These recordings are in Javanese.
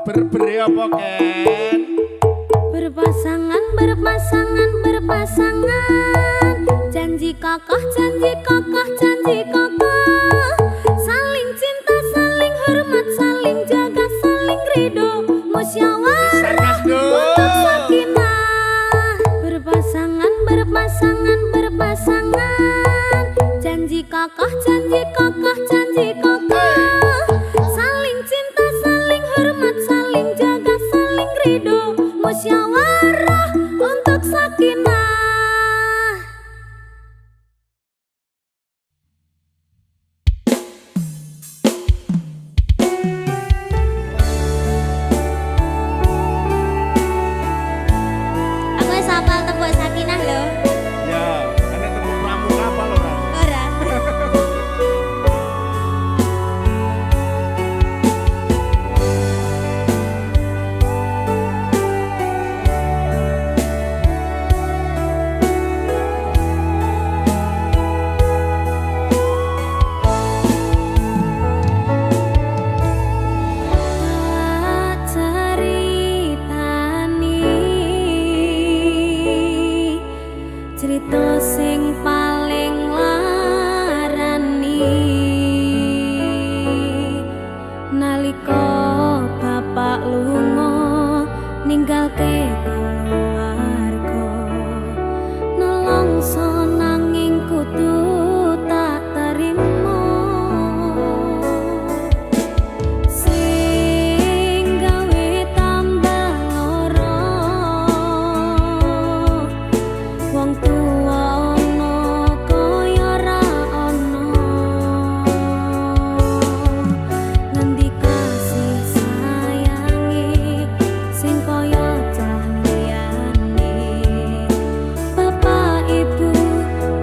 Berberi apa Ken? Berpasangan, berpasangan, berpasangan. Janji kokoh, janji kokoh, janji kokoh. Saling cinta, saling hormat, saling jaga, saling ridho, musyawarah untuk sakinah. Berpasangan, berpasangan, berpasangan. Janji kokoh, janji kokoh, janji kokoh. Saling cinta, saling hormat, saling jaga, saling ridho, musyawarah untuk sakinah. Aku wis hafal tembok sakinah lho. Ya, ana temu pramu apa lho ora? Ora. Cerita sing paling larani nalika bapak lunga ninggalke keluarga nelongso nanging kudu tak terima sing gawe tambah lara wong tuwa ana kaya ra ana ngendi kasih sayange sing kaya cah liyane bapak ibu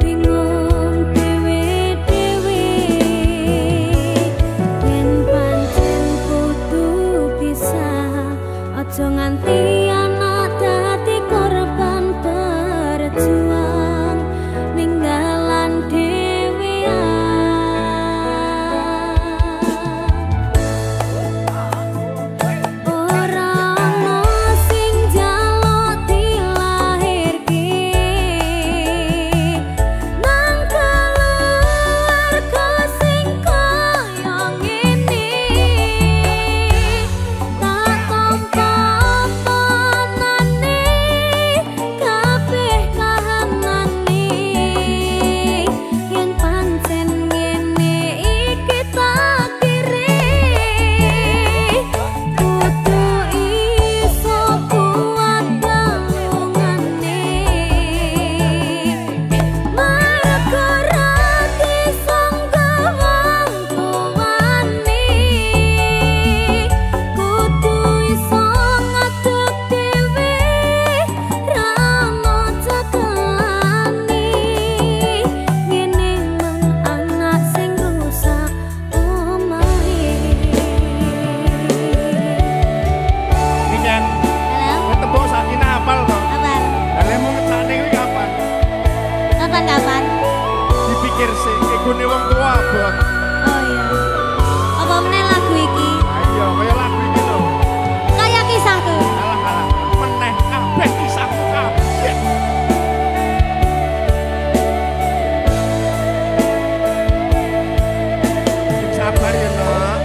bingung dhewe-dhewe yen pancen kudu pisah aja nganti anak dadi korban berjuang ninggalan ora ana sing njaluk dilahirke nang keluarga sing kaya ngene tak tampa panane kabeh kahanane yen pancen ngene iki takdire kudu iso kuat galungane mergo ra disangga wong tuwane kudu iso ngadeg dhewe ra ono cekelane ngene men anak sing rusak omahe. Iki Ken, Halo, tembok sakinah apal to? kabar? Lah mau ngecane kuwi kapan? Kapan-kapan? Dipikir sih, egone wong tua abot. Oh iya. Apa meneh lagu iki? Ayo, kaya lagu iki lho. Kayak kisahku. Alah, meneh kabeh kisahku kabeh. Sabar ya, Nak.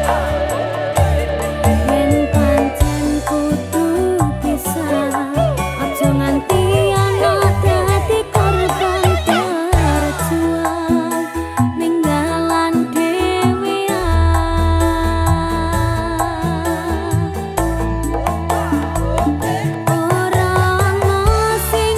Yen pancen kudu pisah, aja nganti anak dadi korban berjuang ninggalan dhewean. Ora ana sing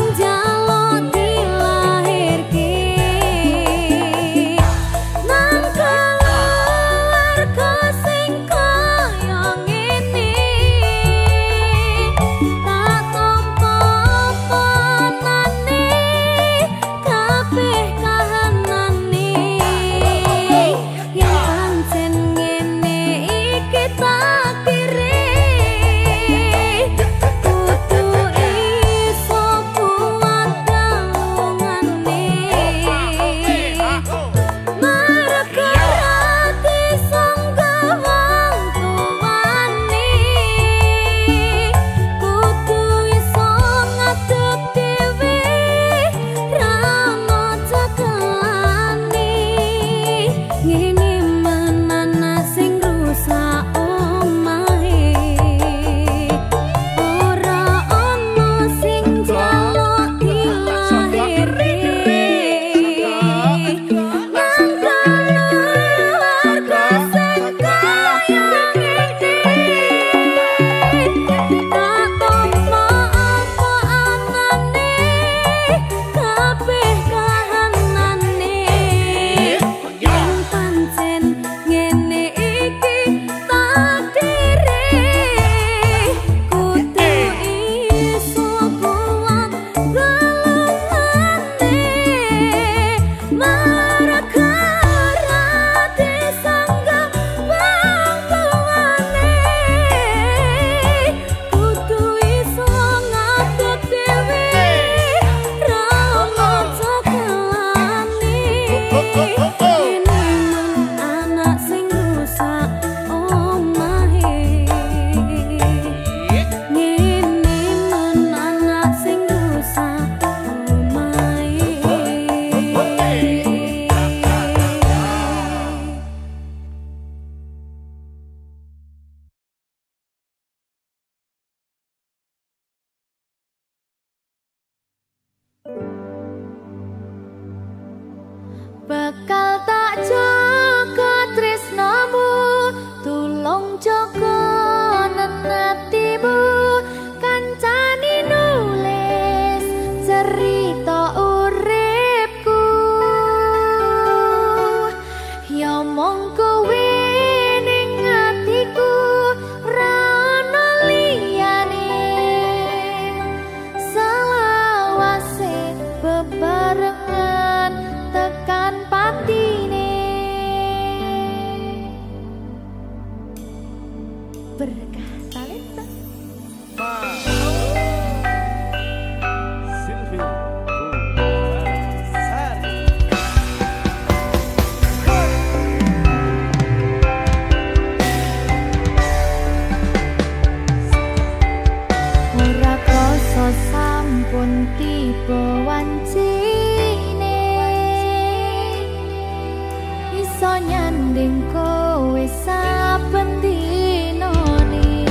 iso nyanding kowe saben dinone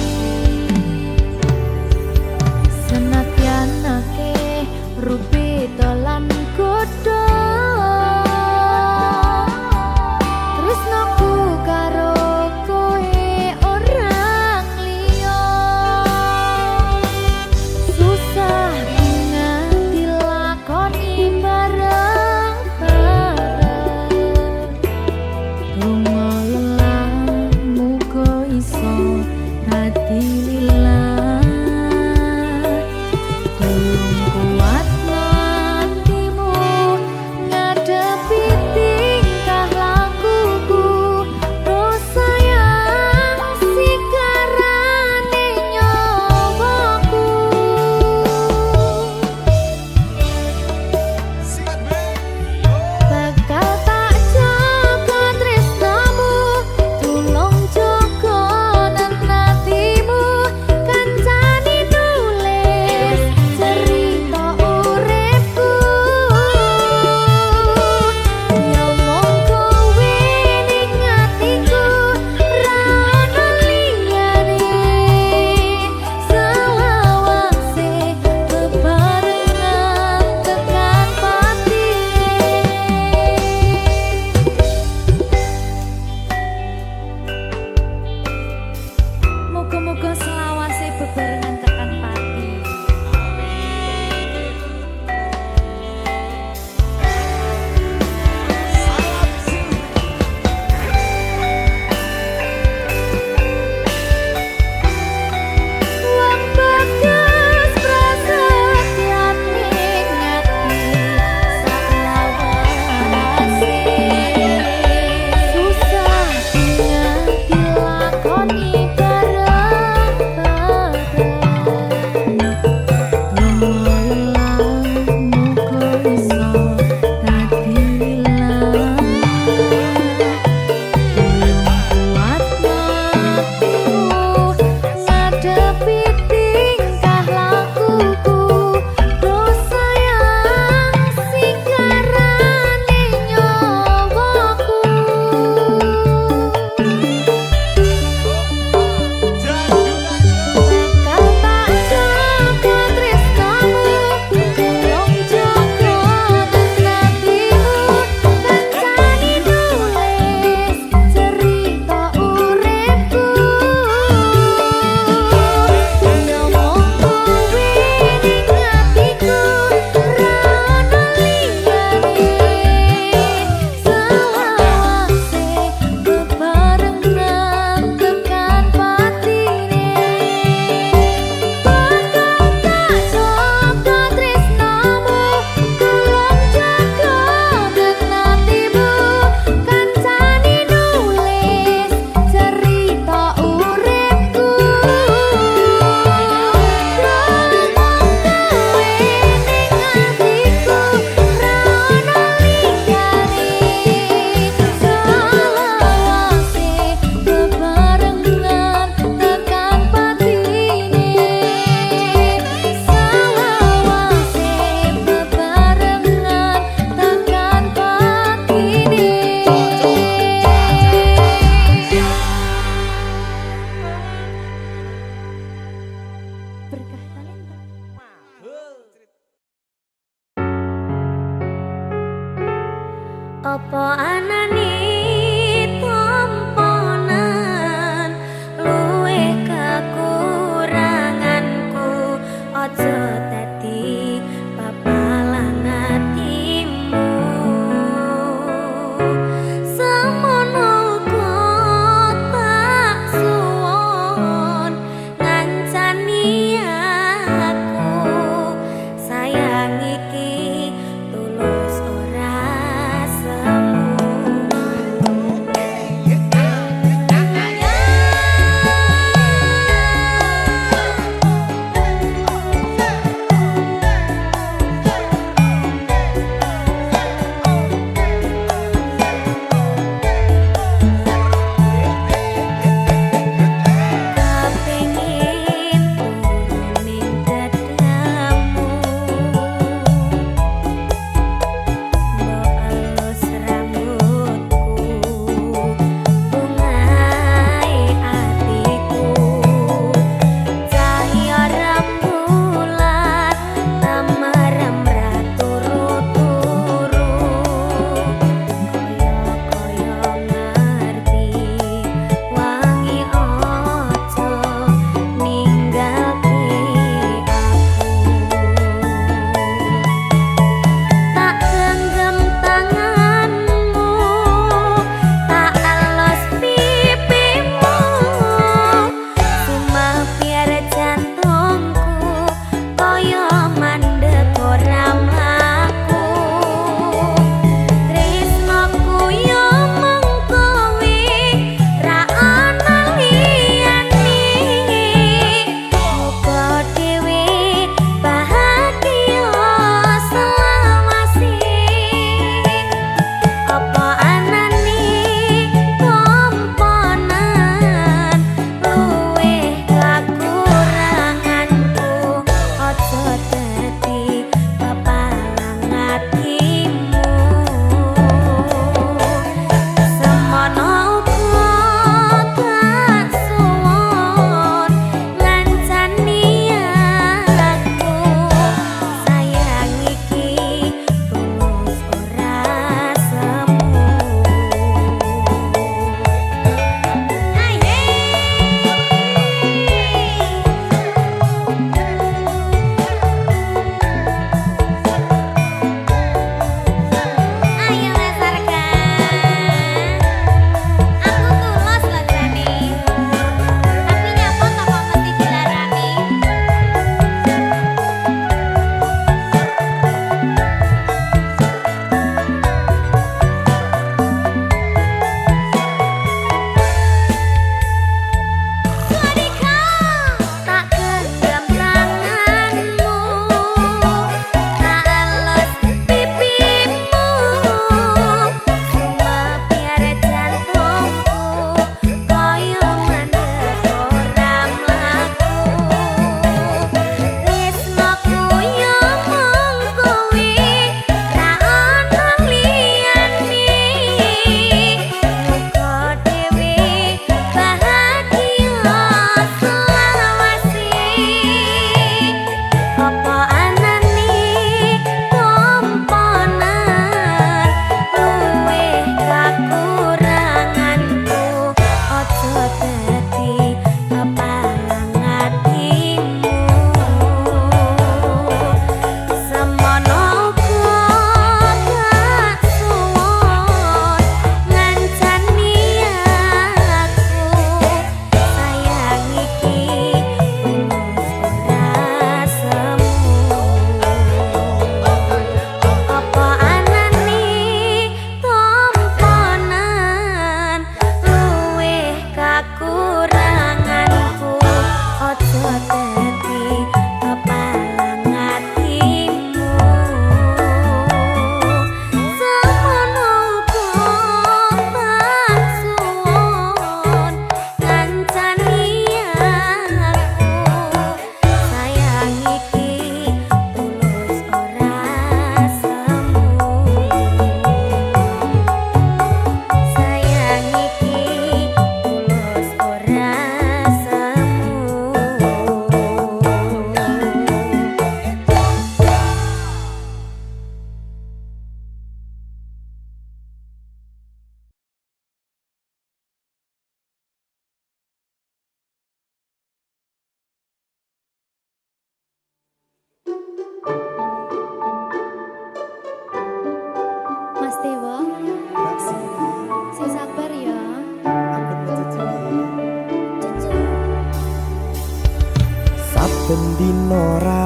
senadyan akeh rupita lan godho tresnaku karo kowe orang liya susah nganti lakoni bareng-bareng Rungo lelah muga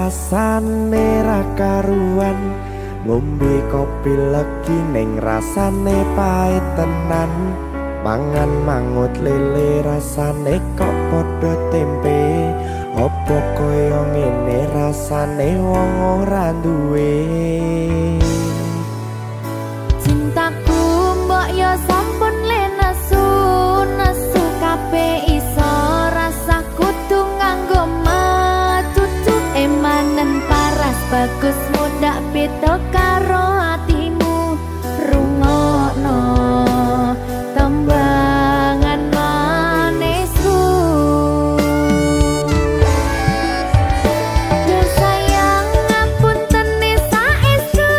rasane ra karuan, ngombe kopi legi ning rasane pahit tenan, mangan mangut lele rasane kok padha tempe, opo koyo ngene rasane wong ora duwe. Cintaku mbok yo sampun le nesu kabeh iso rasa kudu nganggo matutu emanen paras bagus mudak beda karo atimu rungokno tembangan manisku. Yo sayang ngapunten saestu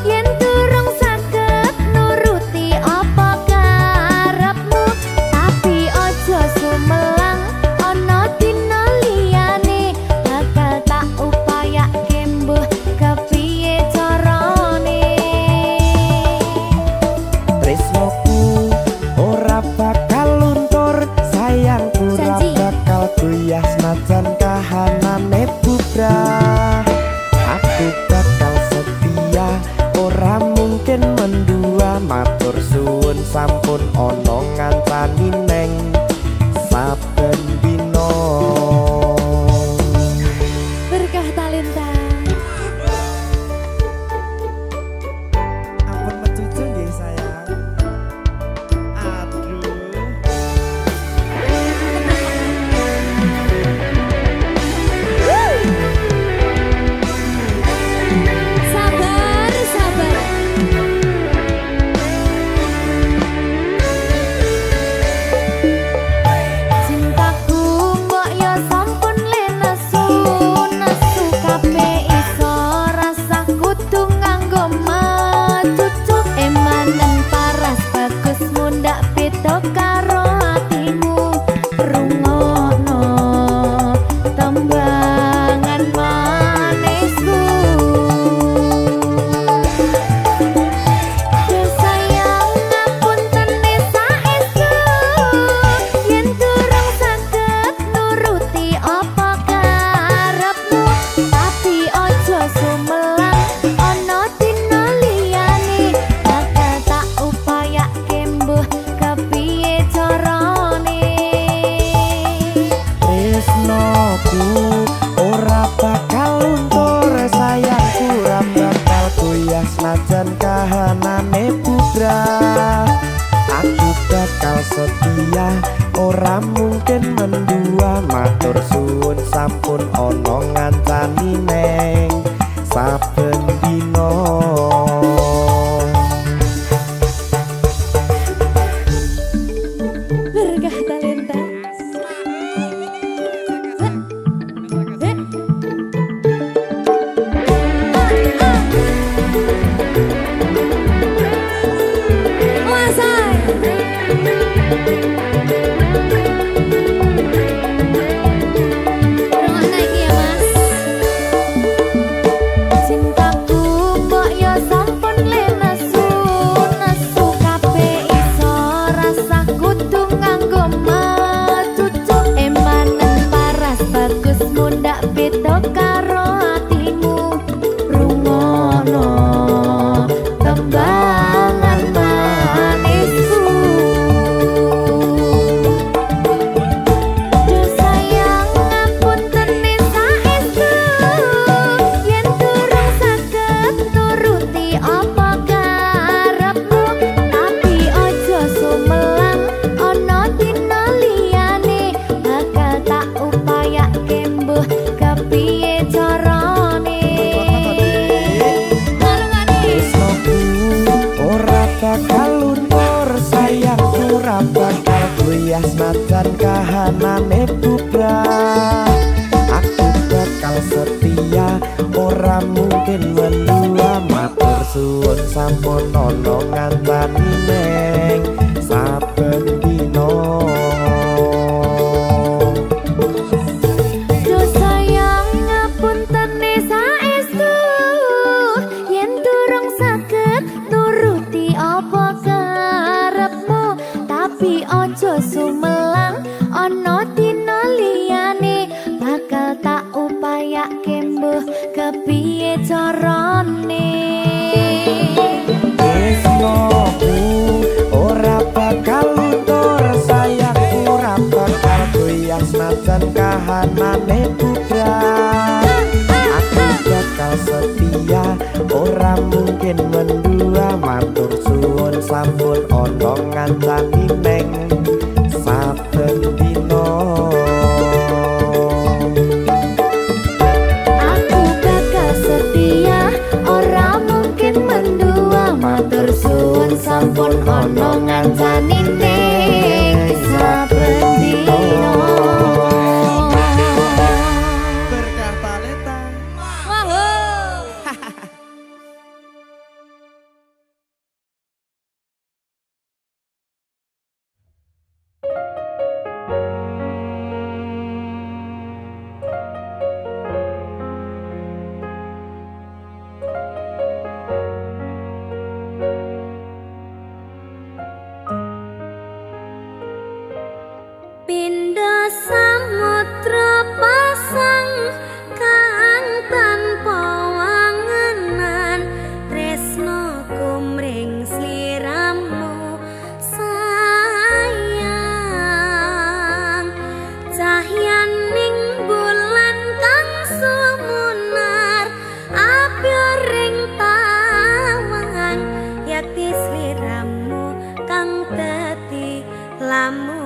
yen durung saged nuruti apa karepmu, tapi ojo sumelang ana dina liyane bakal tak upayake mbuh kepiye carane. Tresnoku ora bakal luntur, sayangku ora Janji. bakal goyah senajan kahanane bubrah. Aku bakal setia, ora mungkin mendua, matur suwun sampun ana ngancani neng saben dina. Berkah talenta. Ampun mecucu nggih sayang. Aduh. Sabar, sabar. Cintaku mbok yo sampun le nesu kabeh iso rasa kudu nganggo matutu emanen paras bagus mundak beda karo atimu rungokno tembangan manisku. Yo sayang ngapunten saestu yen durung saged nuruti apa karepmu, tapi ojo sumelang ana dina liyane bakal tak upayake mbuh kepiye carane. Tresnoku ora bakal luntur, sayangku ora bakal goyah senajan kahanane bubrah. Aku bakal setia, ora mungkin mendua, matur suwun sampun ana ngancani neng saben dina. Berkah talenta. Rungokno iki ya, Mas. Cintaku mbok yo sampun le nesu kabeh iso rasa kudu nganggo matutu emanen paras bagus mundak beda karo atimu rungokno tembangan manisku. Yo sayang ngapunten saestu yen durung saged nuruti apa karepmu, tapi ojo sumelang ana dina liyane bakal tak upayake mbuh kepiye carane. Tresnoku ora bakal luntur, sayangku ora bakal goyah senajan kahanane bubrah. Aku bakal setia, ora mungkin mendua, matur suwun sampun ana ngancani neng saben dina. Yo sayang ngapunten saestu yen durung saged nuruti apa karepmu, tapi ojo sumelang ana dina liyane bakal tak upayake senajan kahanane putra. Aku bakal setia, ora mungkin mendua. Matur suwun sampun ana ngancani neng saben dina. Aku bakal setia, ora mungkin mendua. Matur suwun sampun ana ngancani ning saben dina. Berkah talenta. Pindha samudra pasang kang tanpa wangenan, tresno kumring sliramu sayang. Cahyaning bulan kang sumunar, api ring tawang, yakti sliramu kang dadi lamunan.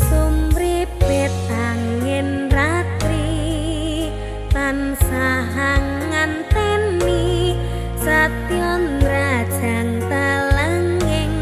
Sumripit angin ratri tansah nganteni, satyon rajang talenging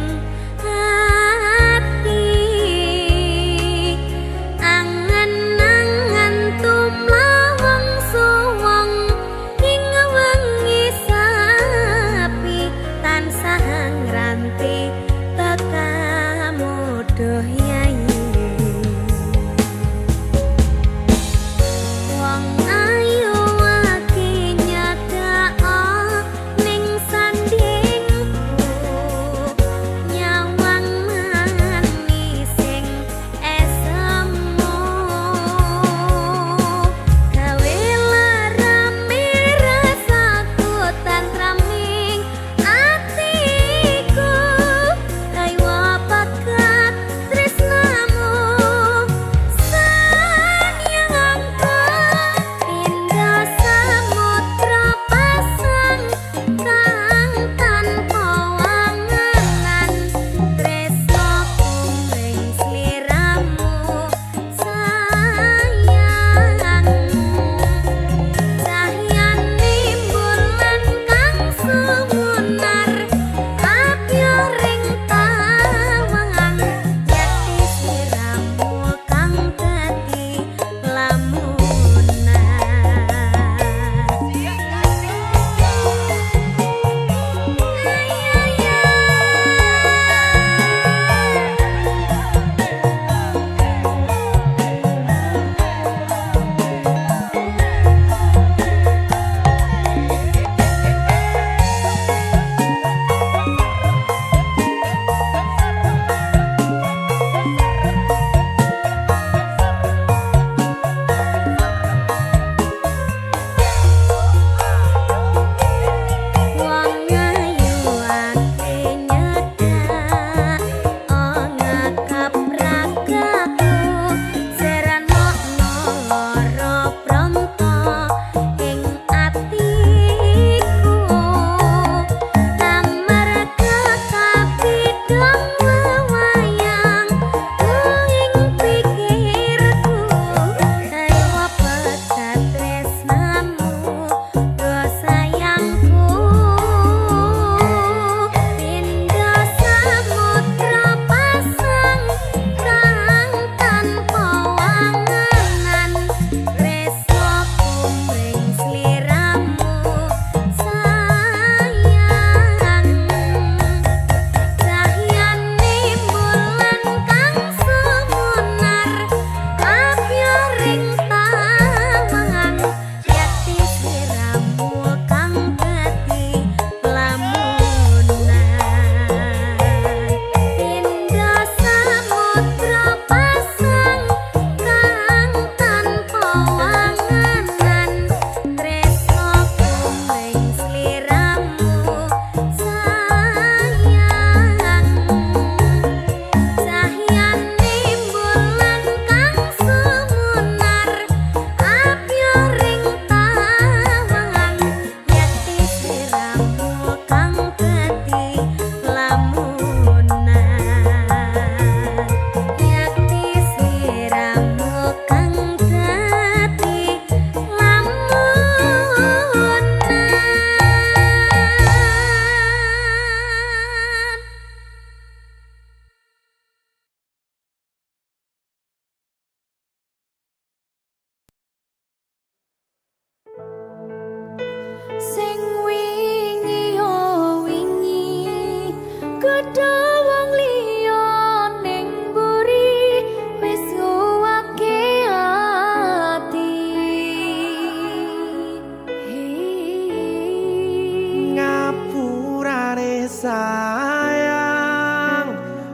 sayang,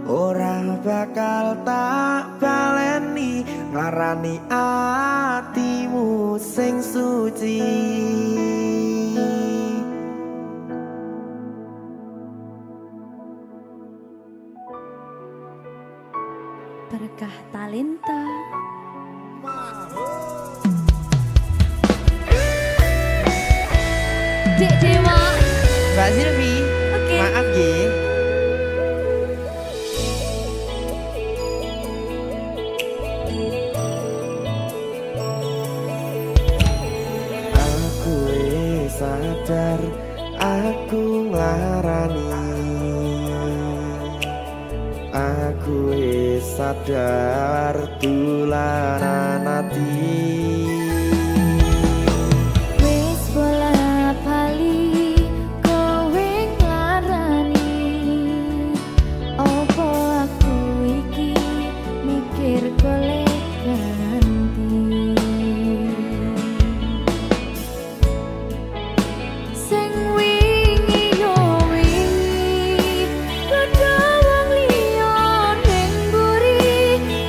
ora bakal tak baleni nglarani atimu sing suci. Berkah talenta. Dek Dewa. Mbak Silvi, Oke. maaf ye. Aku sadar aku nglarani, aku sadar tulanan ati. Wis bola bali kowe nglarani, opo aku iki mikir golek ganti. Sing wingi yo wingi padha wong liya ning mburi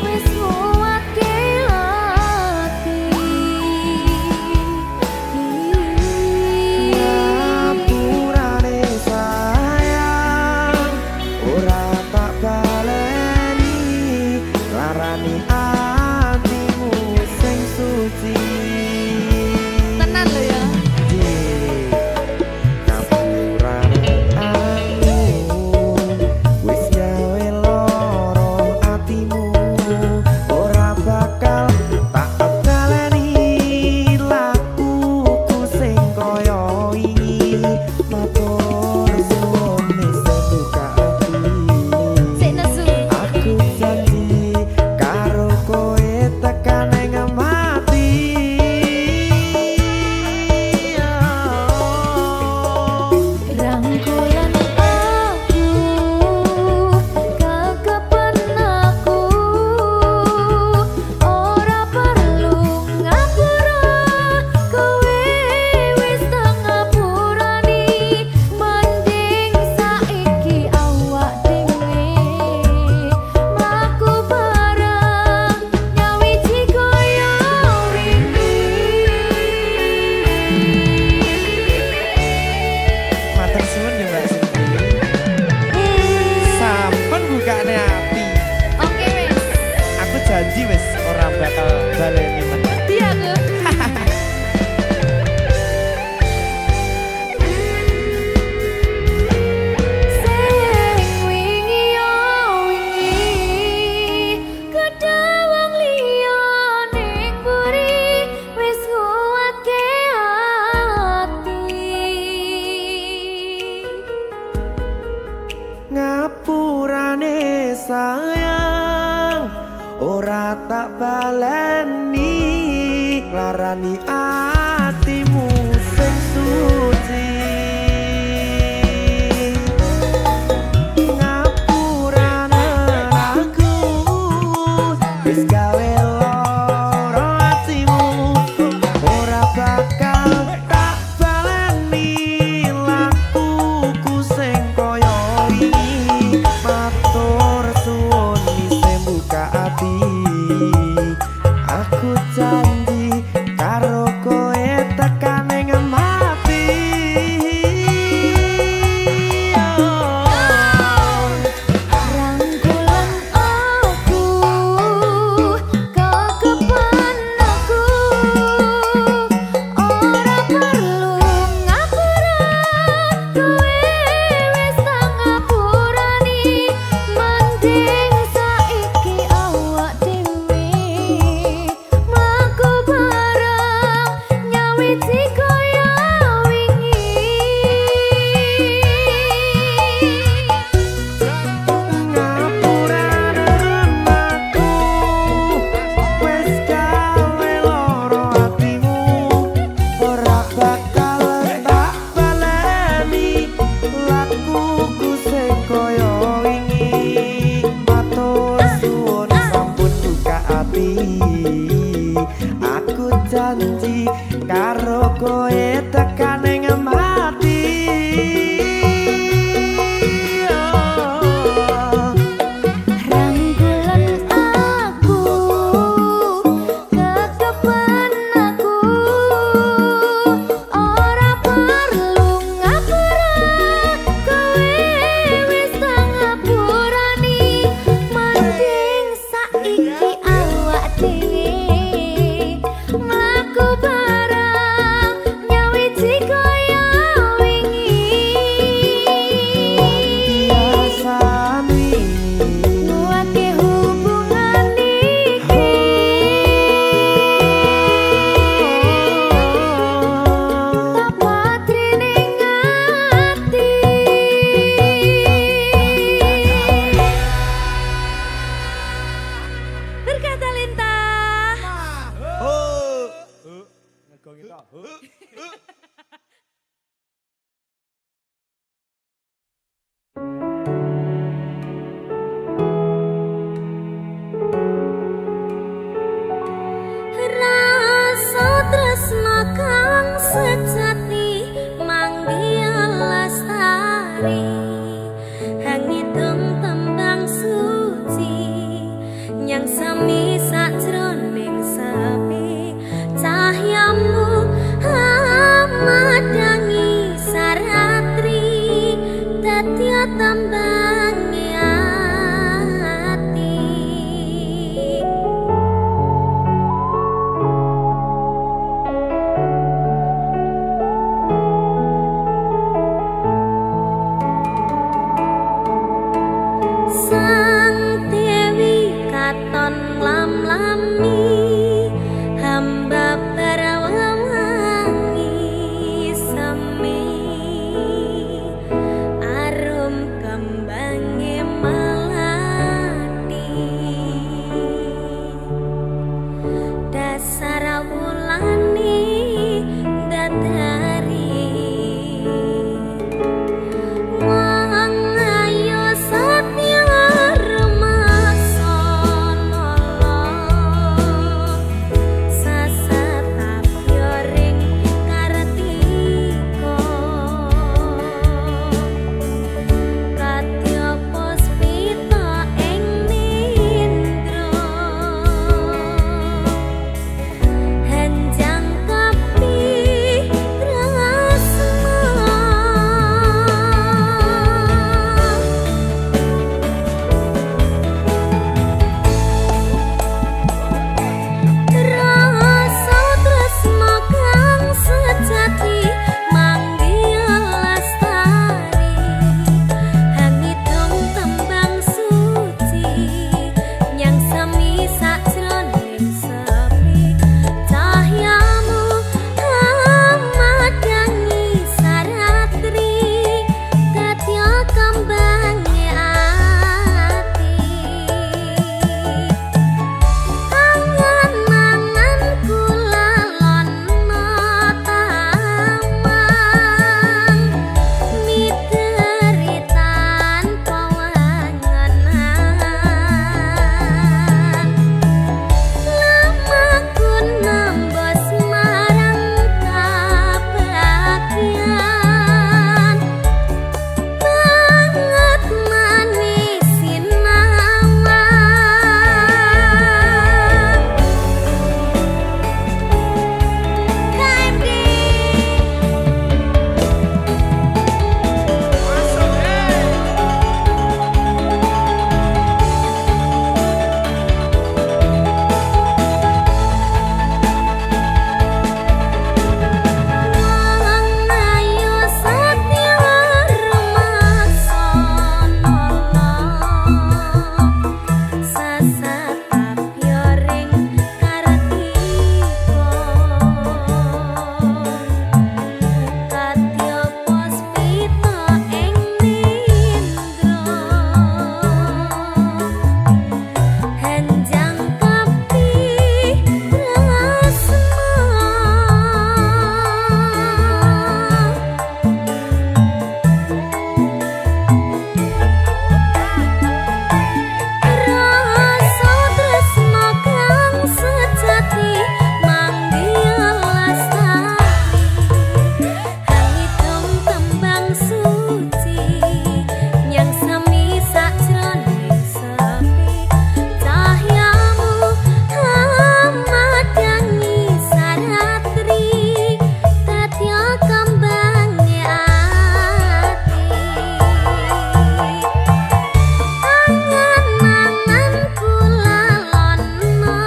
wis nguwatke ati. Ngapurane sayang, ora tak baleni larani atimu sing suci. Tenan lho ya. Ngapurane aku wis gawe loro atimu, ora bakal tak baleni lakuku sing kaya wingi. Matur suwun wis buka ati. Sik nesu. Aku janji karo kowe tekan ing mati. Rangkulan aku, kekepen aku, ora perlu ngapura, kowe wis tak ngapurani, mending saiki awak dhewe mlaku bareng nyawiji kaya Matur suwun ya Mbak Silvi. Sampun bukane ati. Oke wis. Aku janji wis ora bakal baleni meneh. Iya tuh. Sing wingi yo wingi kedawang liya ning mburi wis nguwatke ati. Ngapurane sayang, ora tak baleni larani atimu sing suci. Ngapurane aku wis gawe loro atimu, ora bakal tak baleni lakuku sing kaya wingi. Matur suwun wis buka ati. Aku janji karo kowe tekan ing mati. Rangkulan aku, kekepen aku, ora perlu ngapura, kowe wis tak ngapurani, mending saiki awak dhewe mlaku bareng nyawiji kaya wingi. Ngapurane aku wis gawe loro atimu, ora bakal tak baleni lakuku sing kaya wingi. Matur suwun sampun buka ati. Aku janji karo kowe tekan ing mati. dadi tambange ati. Sang Dewi katon lam-lami hamba barawangi semi arum kembange malati dasar wulane dadari wong ayo satya rumasono sasatapyoring kartika kadya puspita ing nindra henjang kapi tresna rasa tresna kang sejati manggiya lestari hangidung tembang suci nyang semi sajroning sepi cahyamu madangi saratri kadya kambange ati angan-angan kula lono tamang miteri tanpa wangenan lamaku nembus marang kabagyan banget manis sinawang KMD wong ayo satya rumasono sasatapyoring kartika kadya puspita ing nindra henjang kapi tresna rasa tresna kang sejati manggiya lestari hangidung tembang suci nyang semi sajroning sepi cahyamu madangi saratri kadya kambange ati angan-angan kula lono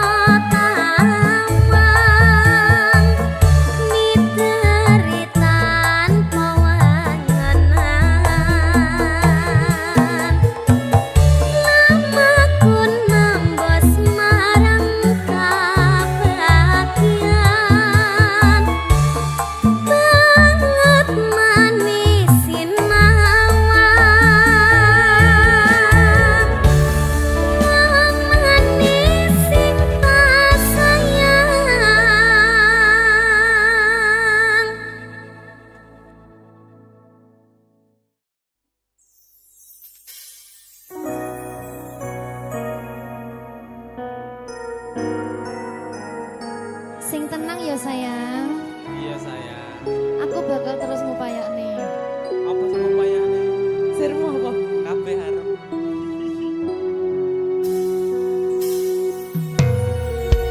tamang miteri tanpa wangenan lamaku nembus marang kabagyan banget manis sinawang manis sing tak sayang. Sing tenang ya sayang. Iya sayang. Aku bakal terus ngupayakne. Apa sih upayane? Sirmu kok. Kabeh arep.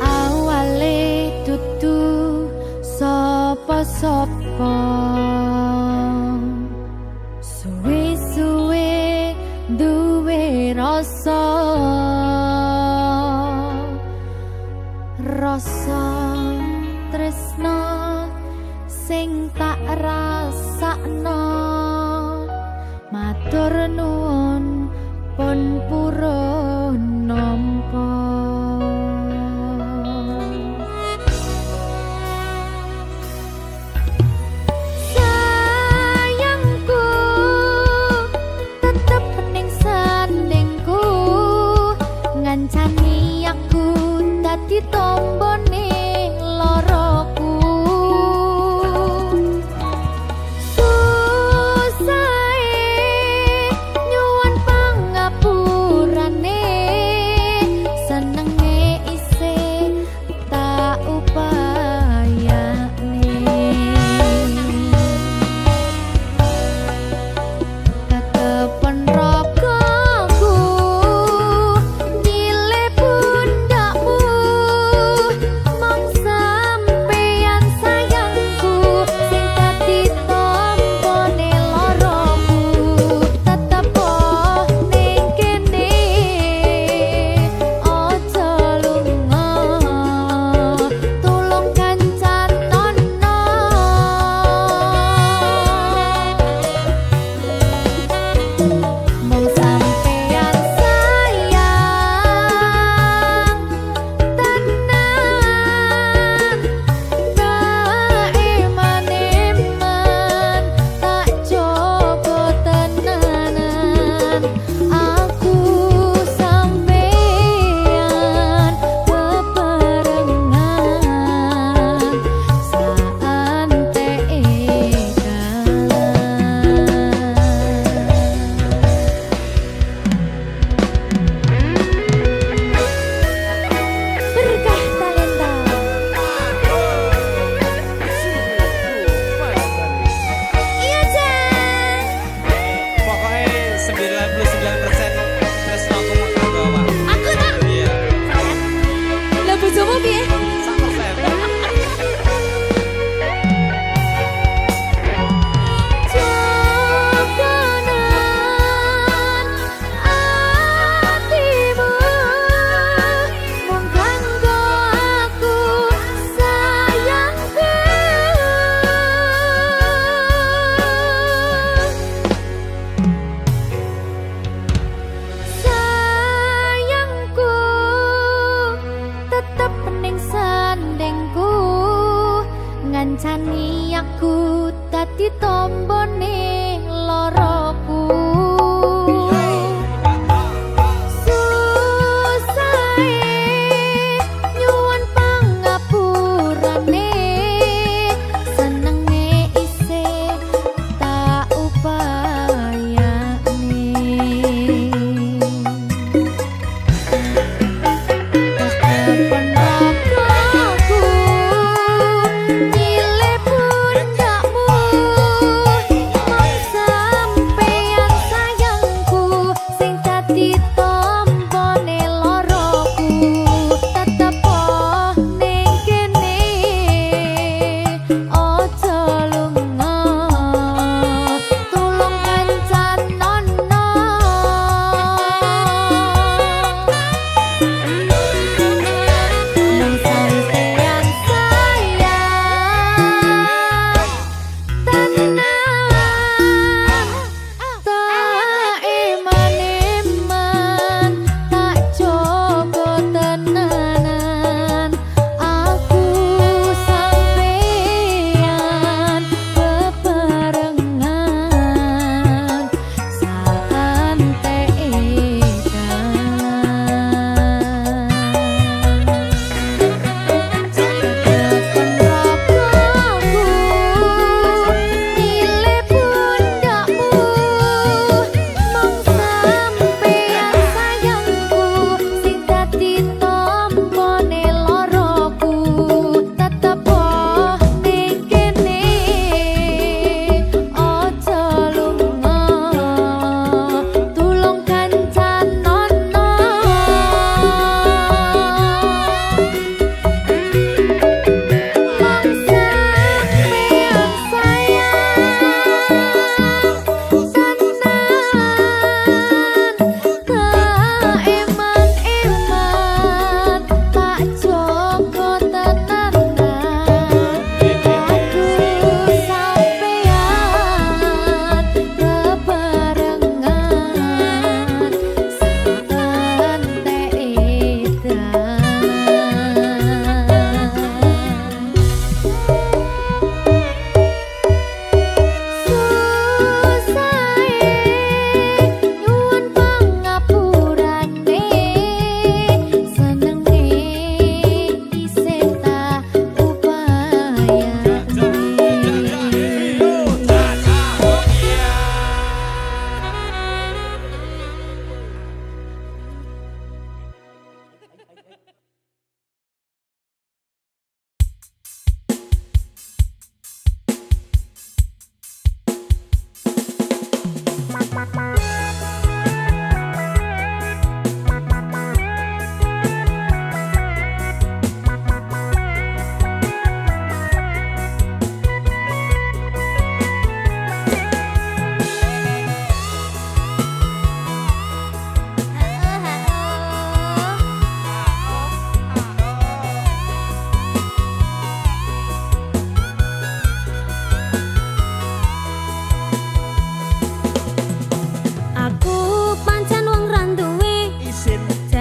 Awale dudu sapa-sapa suwe-suwe duwe rasa tresno sing tak rasakno matur nuwun pun purun nampa sayangku tetep ning sandingku ngancani aku dadi tombone loroku susahe nyuwun pangapunten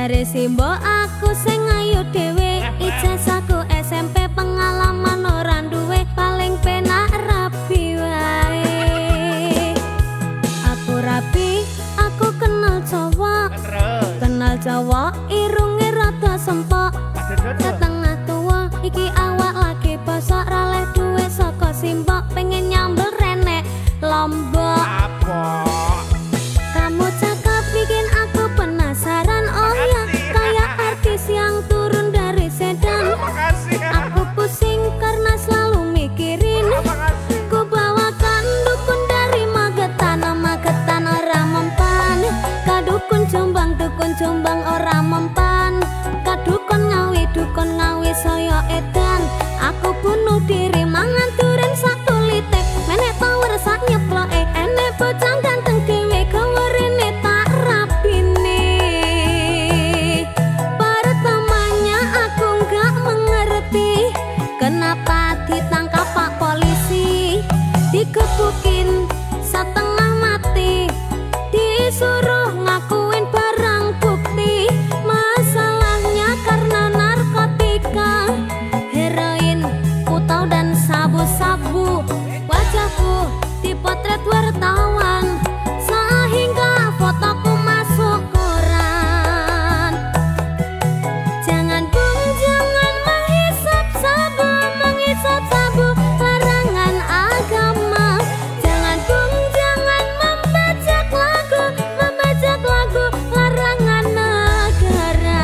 Jare simbo aku sing ayu dhewe, ijazahku SMP pengalaman ora duwe, paling penak rapi wae. Aku rapi, aku kenal cowok, kenal cowok irunge rada sempok, setengah tua iki awak lagi bosok, raleh duwe saka simbok, pengen nyambel renek lombok. Kamu cakep bikin aku penasaran, oh ya kayak artis yang turun dari sedan. Aku pusing karena selalu mikirin, ku bawakan dukun dari Magetan, Magetan ora mempan. Kadukun Jombang ora mempan. Kadukun ngawi saya edan. Aku bunuh diri mangan duren sak tulite, menek power sak nyeploke, enek bocah ganteng dhewe gawerene tak rapine. Pertamanya aku nggak mengerti kenapa ditangkap Pak Polisi, digebukin setengah mati, disuruh ngakuin barang bukti. Masalahnya karena narkotika, heroin, putau dan sabu-sabu. Wajahku dipotret wartawan sehingga fotoku masuk koran. Jangan bung, jangan menghisap sabu, larangan agama. Jangan bung, jangan membajak lagu, larangan negara.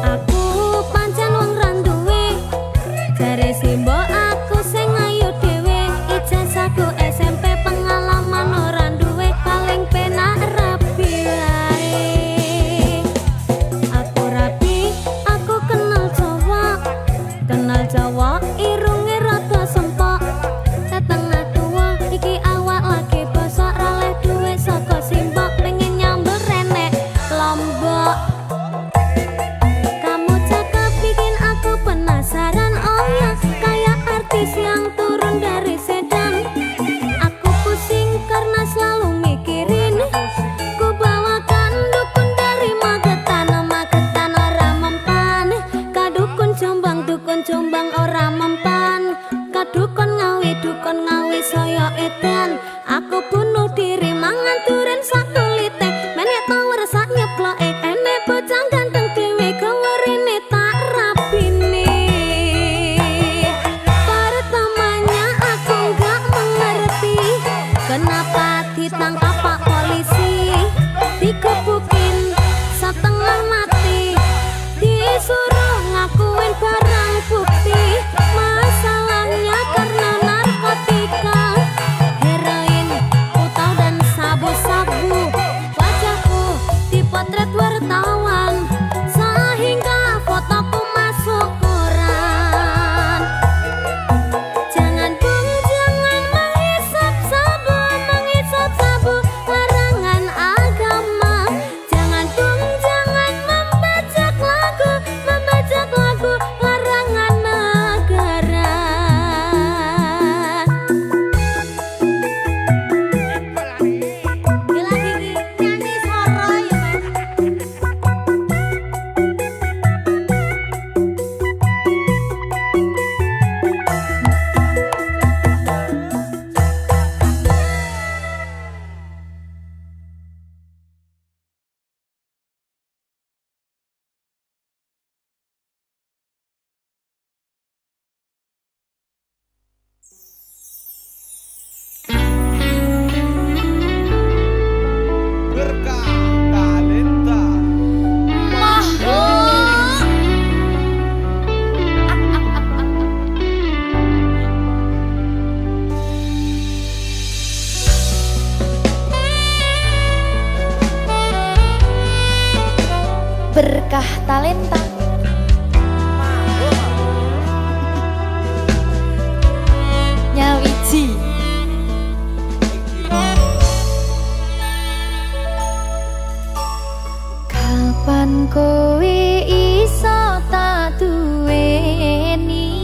Aku pancen wong randuwe, jare simbo aku sing ayu dhewe, ijazahku SMP pengalaman ora duwe, paling penak rapi wae. Aku rapi, aku kenal cowok irunge rada sempok, setengah tua iki awak lagi bosok, raleh duwe saka simbok, pengen nyambel renek lombok. Kamu cakep bikin aku penasaran, oh ya kayak artis yang turun dari sedan. Aku pusing karena selalu mikirin, ku bawakan dukun dari Magetan, Magetan ora mempan. Kadukun Jombang ora mempan. Kadukun ngawi saya edan. Aku bunuh diri mangan duren sak tulite, menek power sak nyeploke, enek bocah ganteng dhewe gawerene tak rapine. Pertamanya aku nggak mengerti kenapa ditangkap Pak Polisi, digebukin setengah mati, disuruh ngakuin barang bukti. Masalahnya karena narkotika, heroin, putau dan sabu-sabu. Wajahku dipotret wartawan sehingga fotoku masuk koran. Jangan bung, jangan menghisap sabu, larangan agama. Jangan bung, jangan membajak lagu, larangan negara. akah talenta. Nyawiji kapan kowe iso tak duweni,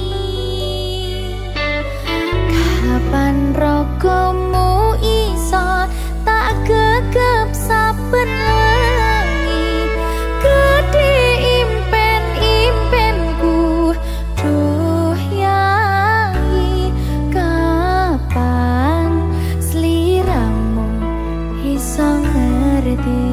kapan rogomu iso tak gegep saben wengi. Gede impen-impenku duh yai, kapan sliramu iso ngerti.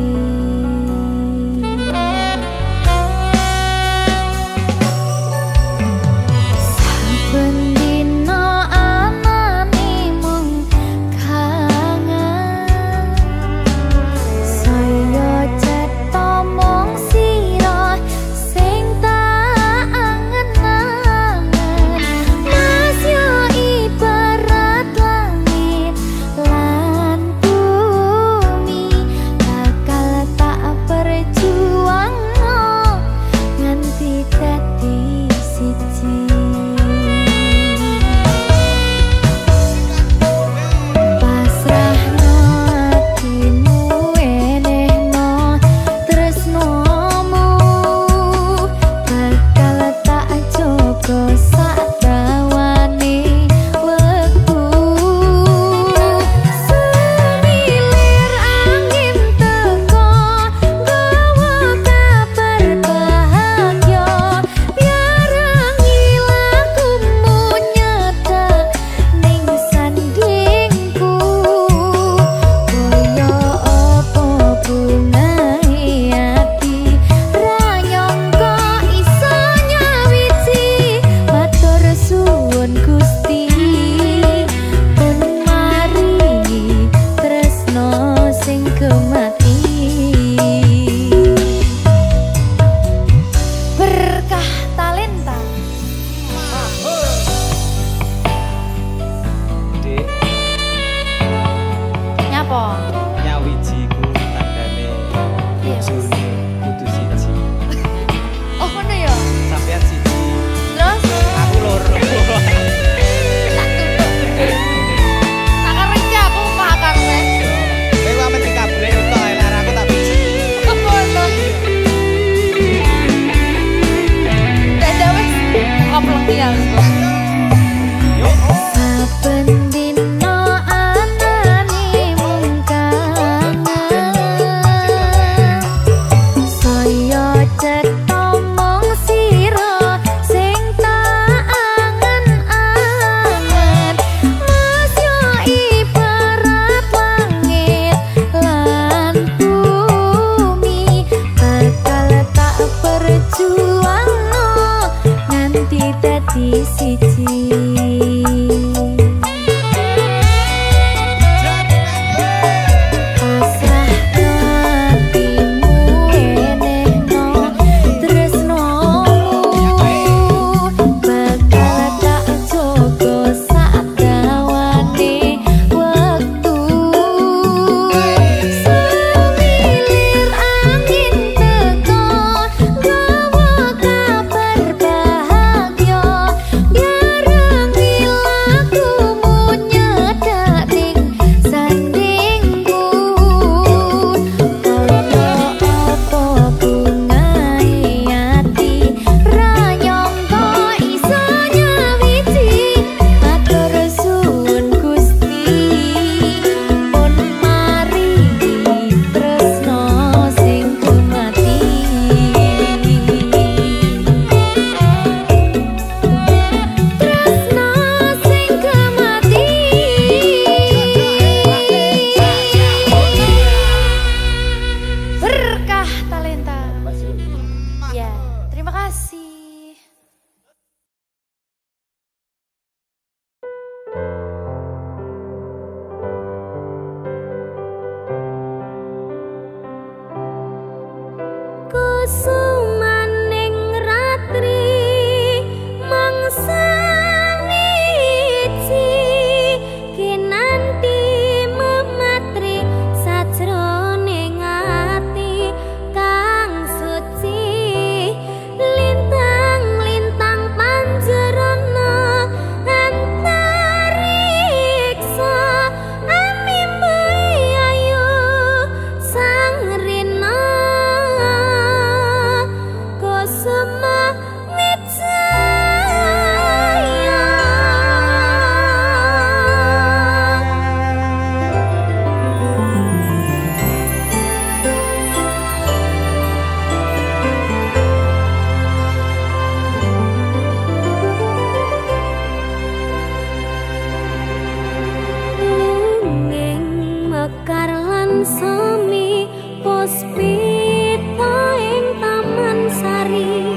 semi puspita ing taman sari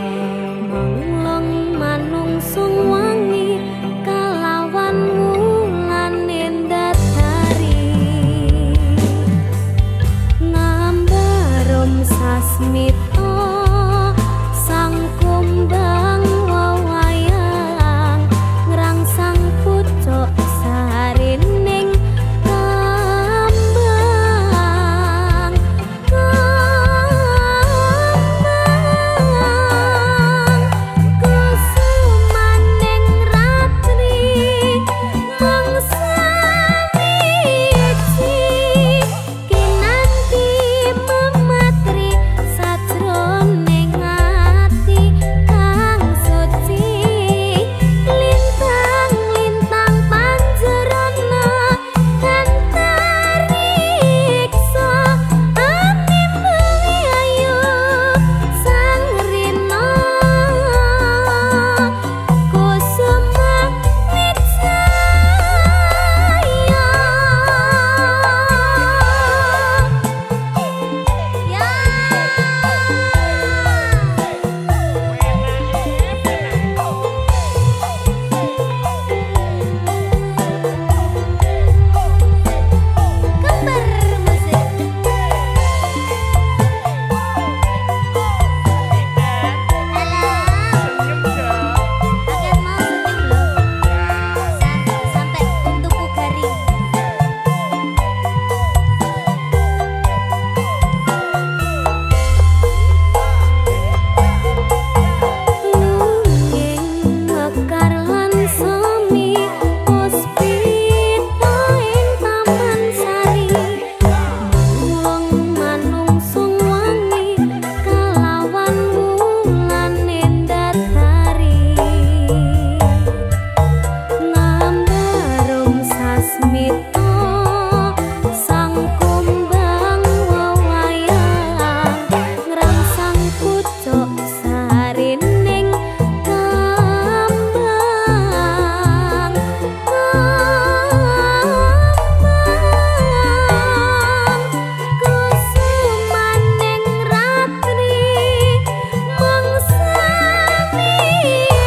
manglong manungsung wangi kalawan wulan endasari ngambarum sasmita sang kumbang wawayang ngrangsang pucuk sarining kambang kusumaning ratri mangsani iji kinanti mematri sajroning ati kang suci lintang-lintang panjerana antariksa animuli ayu sang rina kusuma wijaya kembar musik Senyum dong. Akan mau senyum loh. Sampai untukku garing. Lunging mekar lan semi puspita ing taman sari manglong manungsung wangi kalawan wulan endasari ngambarum sasmita sang kumbang wawayang ngrangsang pucuk sarining kambang kusumaning ratri mangsani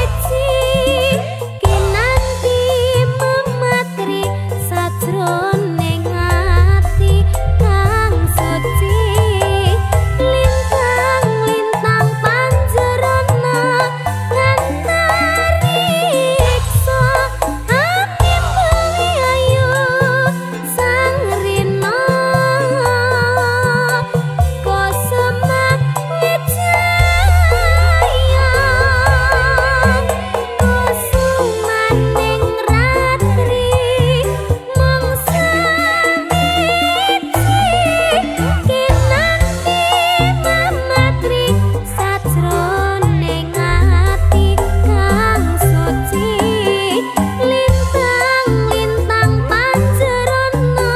iji kinanti mematri sajroning ati kang suci lintang-lintang panjerana antariksa animuli ayu sang rina kusuma wijaya kusumaning ratri mangsani kinanti mematri sajroning ati kang suci lintang-lintang panjerana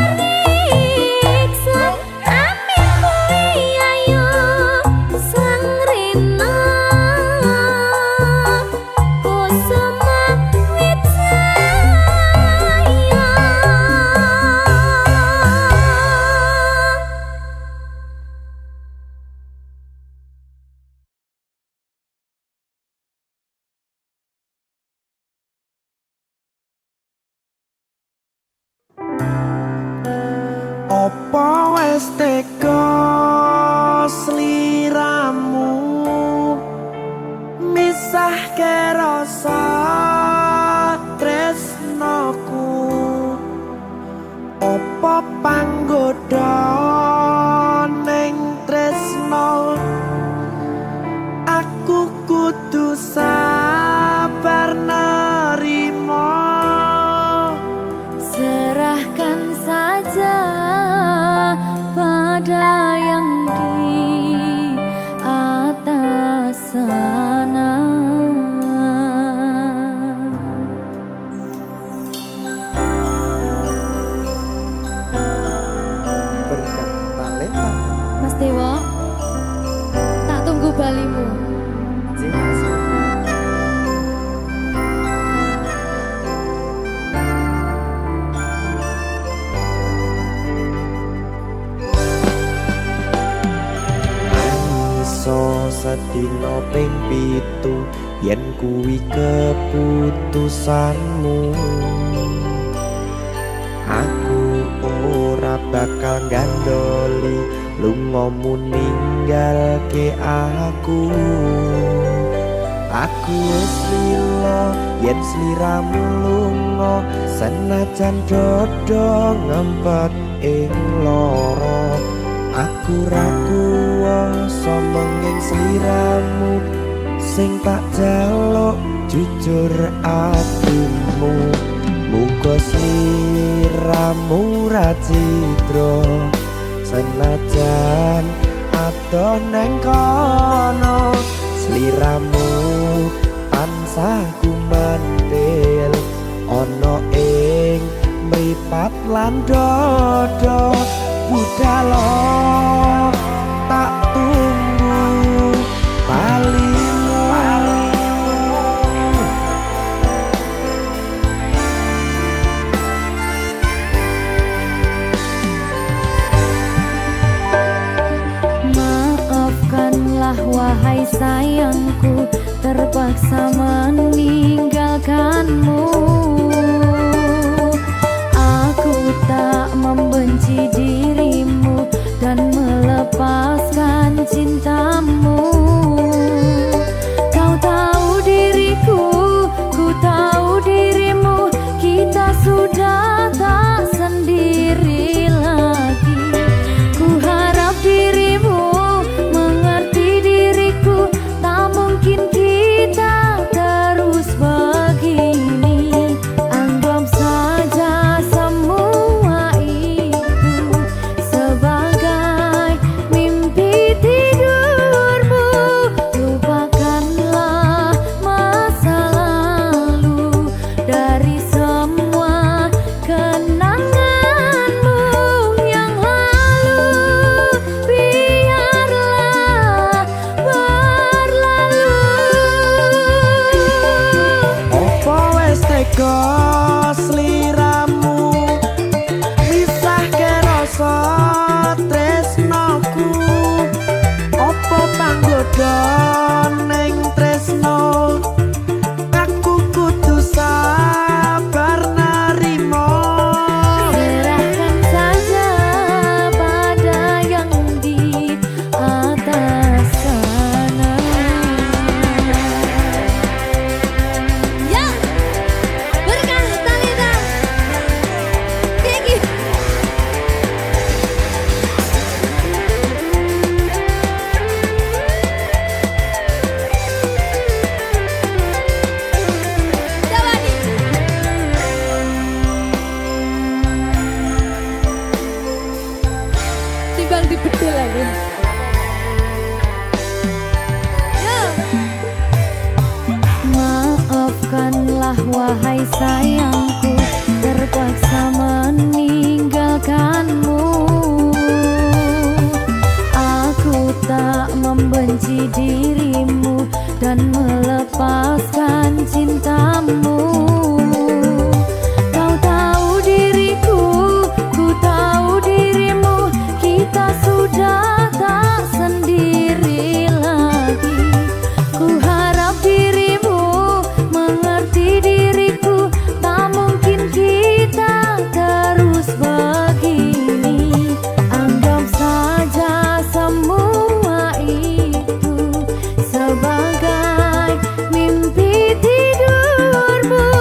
antariksa animuli ayu sang rina kusuma wijaya. Apa wis teka sliramu misahke rasa tresnoku apa panggoda ning tresno aku kudu sabar nerima Serahkan saja pada yang di atas sana. sedina ping pitu yen kuwi keputusanmu. Aku ora bakal gandoli lungamu ninggalke aku. Aku wis lila yen sliramu lunga senajan dodo ngempet ing lara. Aku ra kuwasa menging sliramu sing tak jaluk jujur atimu. Muga sliramu ra cidra senajan adoh neng kono. Sliramu tansah gumantil ana ing mripat lan dodo. Budhalo tak tunggu balimu. Maafkanlah wahai sayangku, terpaksa meninggalkanmu. Aku tak membenci dirimu dan melepaskan cintamu. Kau tahu diriku, ku tahu dirimu, kita sudah tak sendiri lagi. Ku harap dirimu mengerti diriku, tak mungkin kita terus begini. Anggap saja semua itu sebagai mimpi tidurmu. Lupakanlah masa lalu dari semua kenanganmu yang lalu. Biarlah berlalu. Apa wis tega sliramu misahke rasa tresnoku? Apa panggoda ning tresno? Aku kudu sabar narimo. Serahkan saja pada yang di atas sana. Ya, berkah Talita. Thank you. Dawani. Timbang dibedel lagi. Yo. Maafkanlah wahai sayangku, terpaksa meninggalkanmu. Aku tak membenci dirimu dan melepaskan cintamu. Kau tahu diriku, ku tahu dirimu, kita sudah tak sendiri lagi. Ku harap dirimu mengerti diriku, tak mungkin kita terus begini. Anggap saja semua itu sebagai mimpi tidurmu.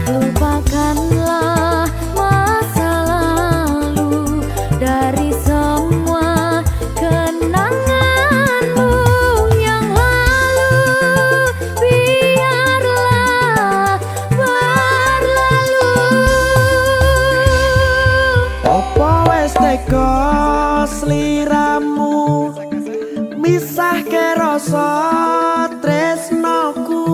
Lupakanlah masa lalu dari semua kenanganmu yang lalu. Biarlah berlalu. Apa wis tega sliramu misahke rasa tresnoku?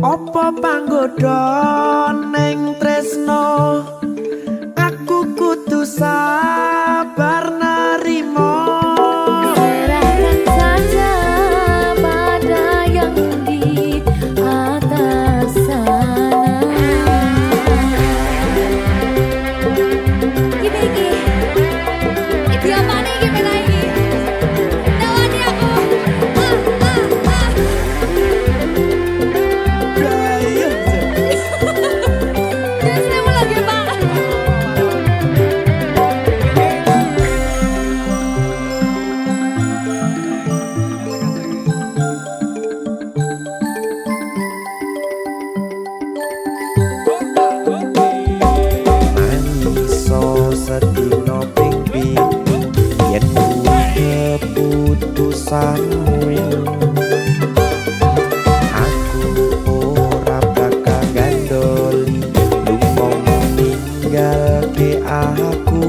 Apa panggoda ning tresno? Aku kudu sabar narimo. Serahkan saja pada yang di atas sana. Iki. Iki apa nih iki pena iki? Dawani aku. sedina ping pitu yen keputusanmu aku ora bakal gandoli lunga ninggalke aku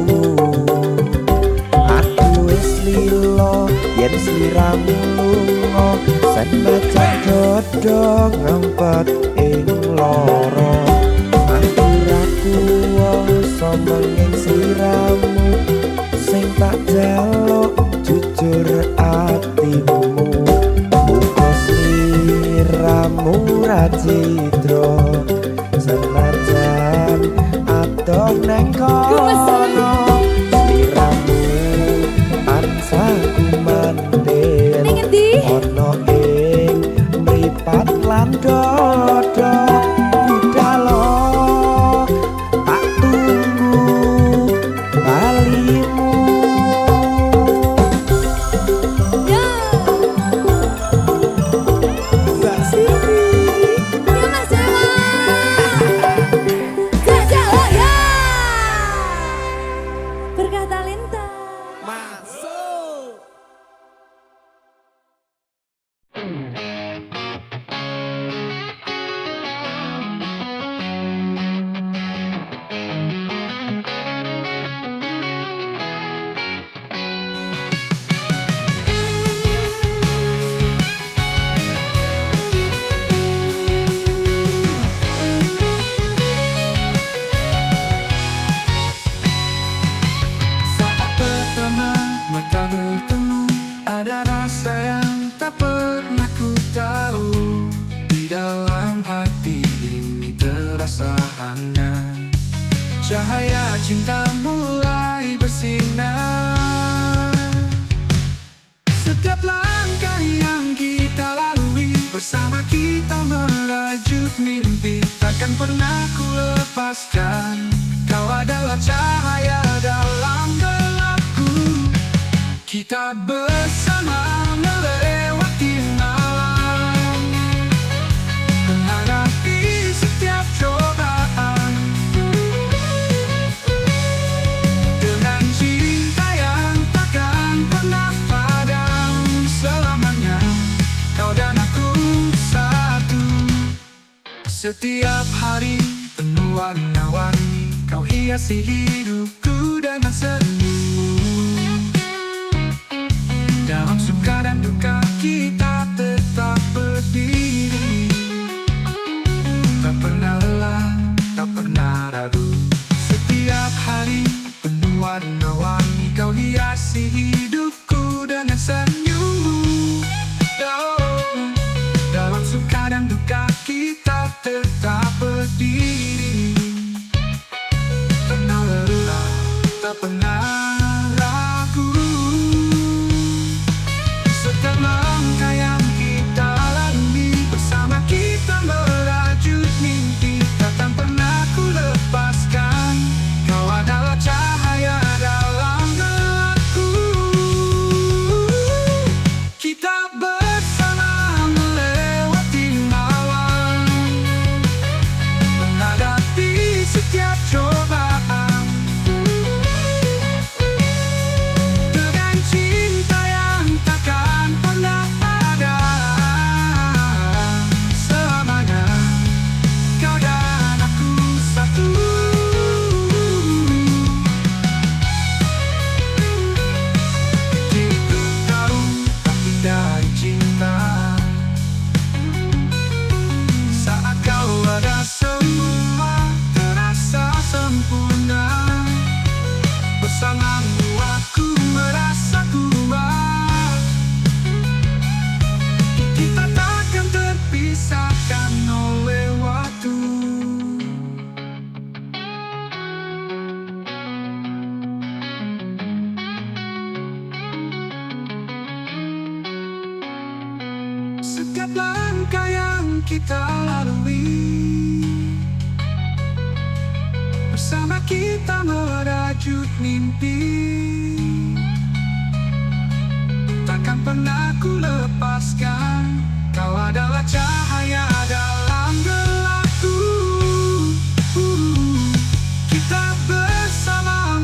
wis lilo yen sliramu lunga senajan dodo ngempet ing loro aku ra kuwasa menging sliramu sing tak jaluk jujur atimu muga sliramu ra cidra senajan adoh neng kono sliramu tansah kumandhen ono ing mripat lan dodo budalo tak tunggu balimu. Berkah talenta. Saat pertama mata bertemu, ada rasa yang tak pernah ku tahu. Di dalam hati ini terasa hangat, cahaya cinta mulai bersinar. Setiap langkah yang kita lalui, bersama kita merajut mimpi. Takkan pernah ku lepaskan, kau adalah cahaya dalam gelapku. Kita bersama melewati malam, menghadapi setiap cobaan dengan cinta yang takkan pernah padam selamanya. Kau dan aku satu. Setiap hari penuh warna-warni, kau hiasi hidupku dengan senyum. Dalam suka dan duka kita tetap berdiri, tak pernah lelah, tak pernah ragu. Setiap hari penuh warna-warni, kau hiasi hidupku dengan senyummu. Oh, dalam suka dan duka kita tetap berdiri, tak pernah lelah, tak pernah ragu. Setiap langkah yang kita lalui, bersama kita merajut mimpi. Takkan pernah ku lepaskan, kau adalah cahaya dalam gelapku. Kita bersama melewati malam, menghadapi setiap cobaan dengan cinta yang takkan pernah ada selamanya. Kau dan aku satu. Ku tahu arti dari cinta, saat kau ada semua terasa sempurna. Bersamamu aku merasa kuat, kita takkan terpisahkan oleh waktu. Setiap langkah yang kita lalui, bersama kita merajut mimpi. Takkan pernah ku lepaskan, kau adalah cahaya dalam gelapku. Kita bersama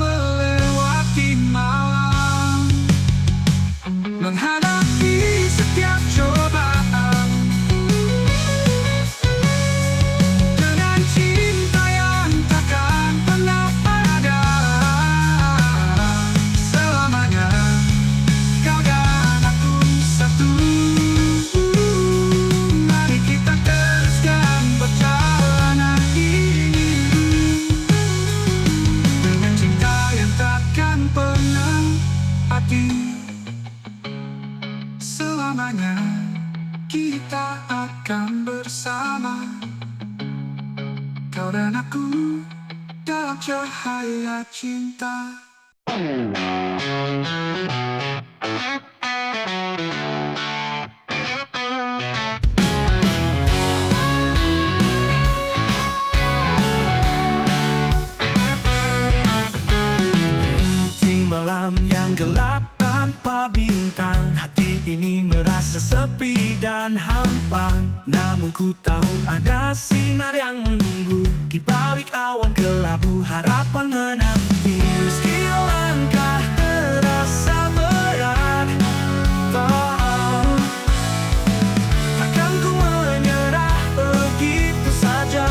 cahaya cinta. Di malam yang gelap tanpa bintang, hati ini merasa sepi dan hampa. Namun ku tahu ada sinar yang menunggu di balik awan kelabu, harapan menanti. Meski langkah terasa berat, takkan ku menyerah begitu saja.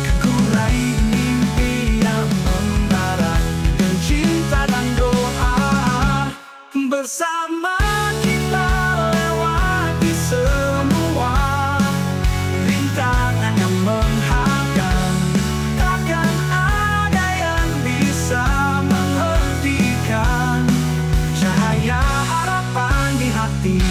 Kan ku raih mimpi yang membara dengan cinta dan doa. Bersama kita lewati semua rintangan yang menghadang. Takkan ada yang bisa menghentikan cahaya harapan di hati.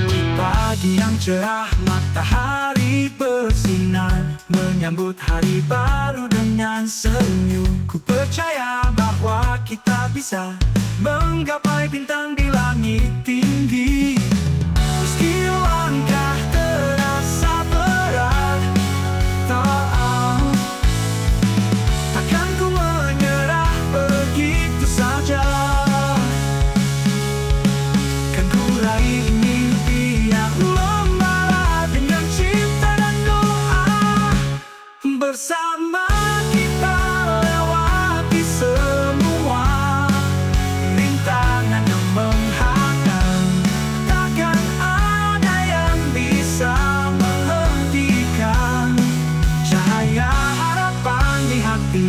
Di pagi yang cerah, matahari bersinar menyambut hari baru dengan senyum. Ku percaya bahwa kita bisa menggapai bintang di langit tinggi. Meski langkah terasa berat, takkan ku menyerah begitu saja. Kan ku raih mimpi yang membara dengan cinta dan doa. Bersama kita lewati semua rintangan yang menghadang. Takkan ada yang bisa menghentikan cahaya harapan di hati.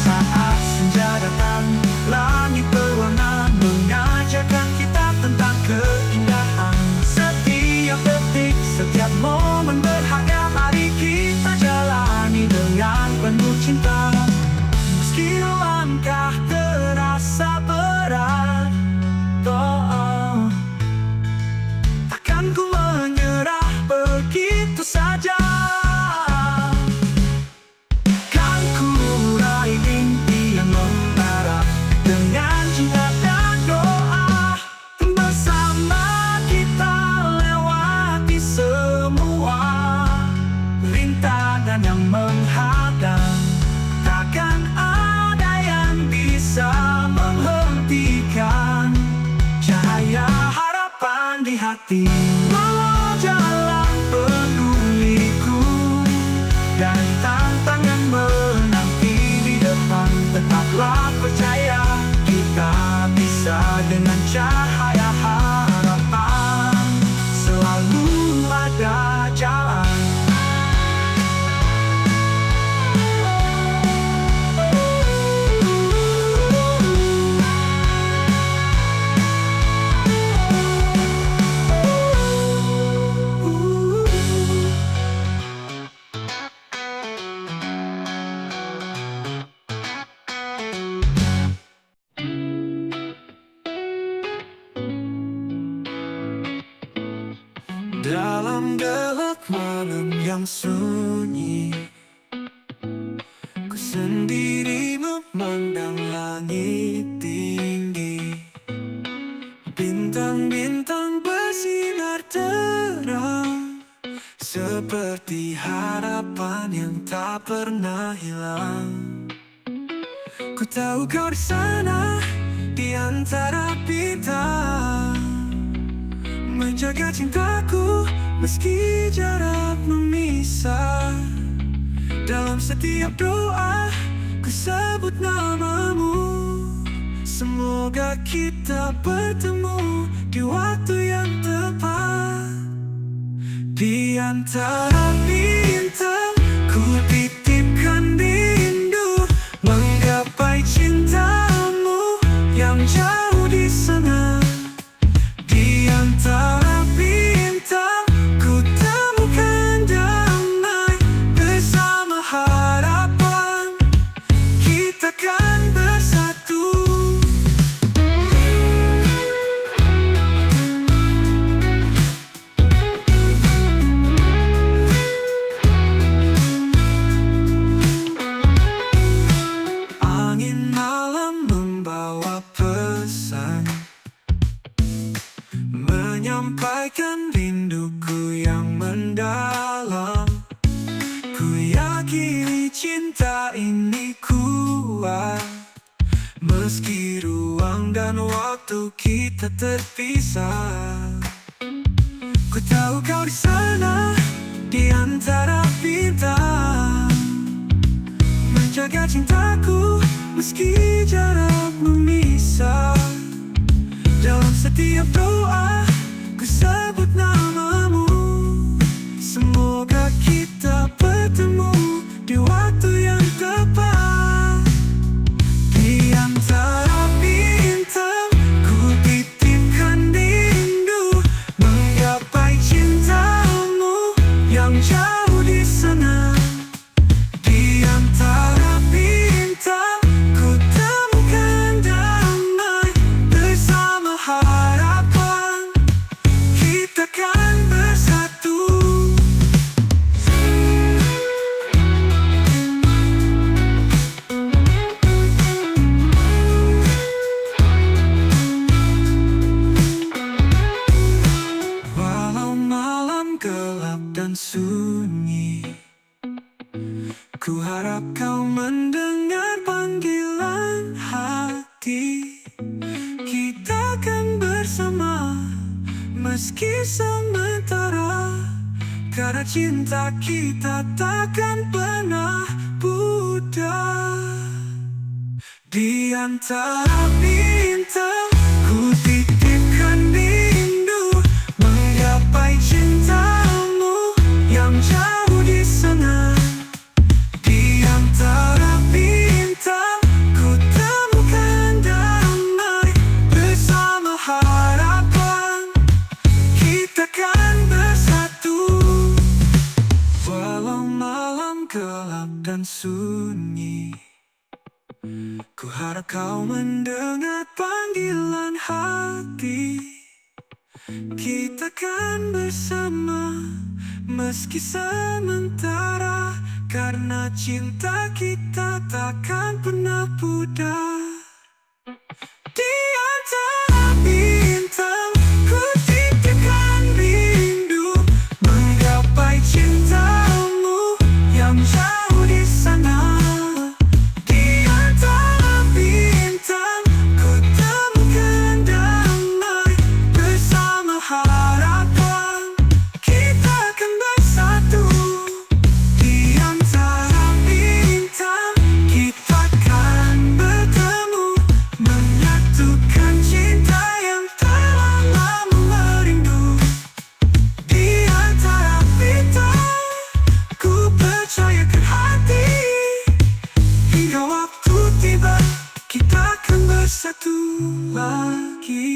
Saat senja datang, langit berwarna mengajarkan kita tentang keindahan. Setiap detik, setiap momen berharga, mari kita jalani dengan penuh cinta. Meski langkah terasa berat, takkan ku menyerah begitu saja. Kan ku raih mimpi yang membara dengan cinta dan doa. Bersama kita lewati semua rintangan yang menghadang. Takkan ada yang bisa menghentikan cahaya harapan di hati. Walau jalan peduliku dan tantangan menanti di depan, tetaplah percaya kita bisa dengan cahaya harapan. Selalu ada jalan. Dalam gelap malam yang sunyi, ku sendiri memandang langit tinggi. Bintang-bintang bersinar terang, seperti harapan yang tak pernah hilang. Ku tahu kau di sana, di antara bintang, menjaga cintaku meski jarak memisah. Dalam setiap doa ku sebut namamu. Semoga kita bertemu di waktu yang tepat. Di antara bintang ku titipkan rindu, menggapai cintamu yang jauh di sana. Di antara bintang ku temukan kini cinta ini kuat, meski ruang dan waktu kita terpisah. Ku tahu kau di sana, di antara bintang, menjaga cintaku meski jarak memisah. Dalam setiap doa ku sebut namamu, semoga kita bertemu di waktu yang tepat. Di antara bintang ku titipkan rindu, menggapai cintamu yang jauh di sana. Di antara bintang ku temukan damai, bersama harapan kita kan bersatu. Walau malam gelap dan sunyi, ku harap kau mendengar panggilan hati. Kita kan bersama meski sementara, karena cinta kita takkan pernah pudar. Di antara bintang ku titipkan rindu, menggapai cintamu yang jauh di sana. Di antara bintang ku temukan damai, bersama harapan kita kan bersatu. Walau malam gelap dan sunyi, ku harap kau mendengar panggilan hati. Kita kan bersama meski sementara, karena cinta kita takkan pernah pudar. Di antara bintang ku titipkan rindu, menggapai cintamu yang jauh di sana. Di antara bintang ku temukan damai, bersama harapan kita akan bersatu. Di antara bintang kita akan bertemu, menyatukan cinta yang telah lama merindu. Di antara bintang ku percayakan hati, hingga waktu tiba kita akan bersatu lagi.